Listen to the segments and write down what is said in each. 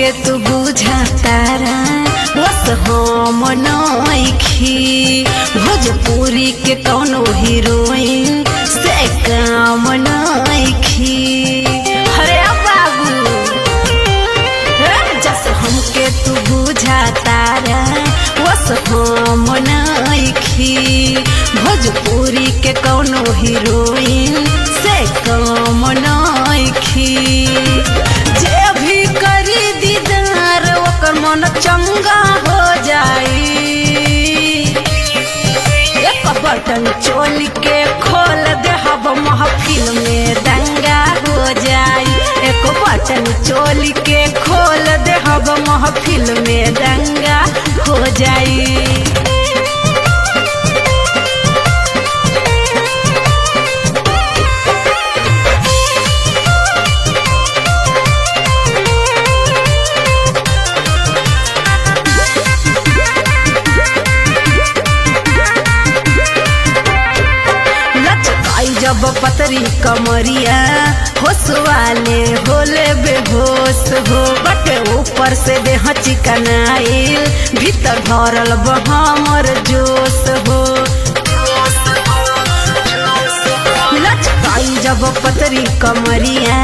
हमके तू बुझा तारा बस हम नइखी भोजपुरी के कौनो हीरोइन से काम नइखी। अरे बाबू जैसे हमके तू बुझा तारा बस हम नइखी भोजपुरी के कौनो हीरोइन से काम नइखी। जे भी करी दीदार ओकर मन चंगा हो जाई। एक बटन चोली के खोल दे हब महफिल में दंगा हो जाई। एक बटन चोली के खोल दे हब महफिल में दंगा हो जाई। जब पतरी कमरिया होश वाले होले बेहोश हो बटे ऊपर से देह चिकनाइल भीतर भरल हमर जोश हो। लचकाई जब पतरी कमरिया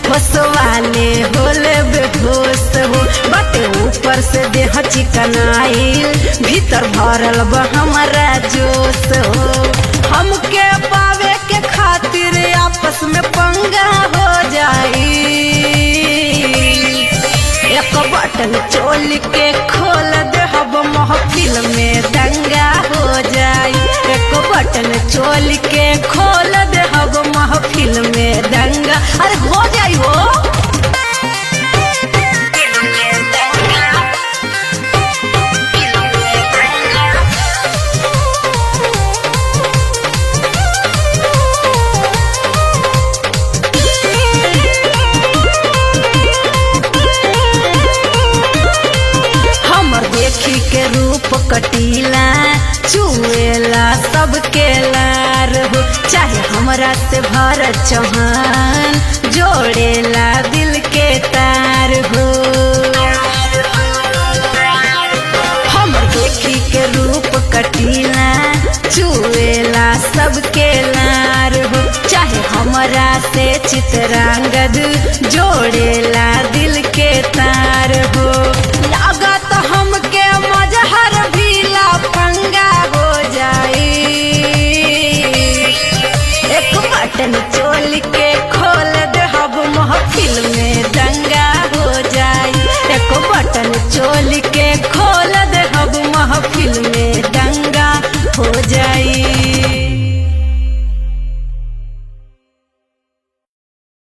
होश वाले होले बेहोश हो बटे ऊपर से देह चिकनाइल भीतर भरल हमारा जोश हो। हमके पावे के खातिर आपस में पंगा हो जाई। एक बटन चोल के खोल दे हब महफिल में दंगा हो जाई। एक बटन चोल के खोल दे हब महफिल में दंगा अरे हो जाई हो। देखी के रूप कटीला चुएला सबके लार हो चाहे हमरा से भरत चौहान जोड़ेला दिल के तार हो। हम देखी के रूप कटीला चुएला सबके लार हो चाहे हमरा से चितरांगद जोड़ेला दिल के तार हो। लागत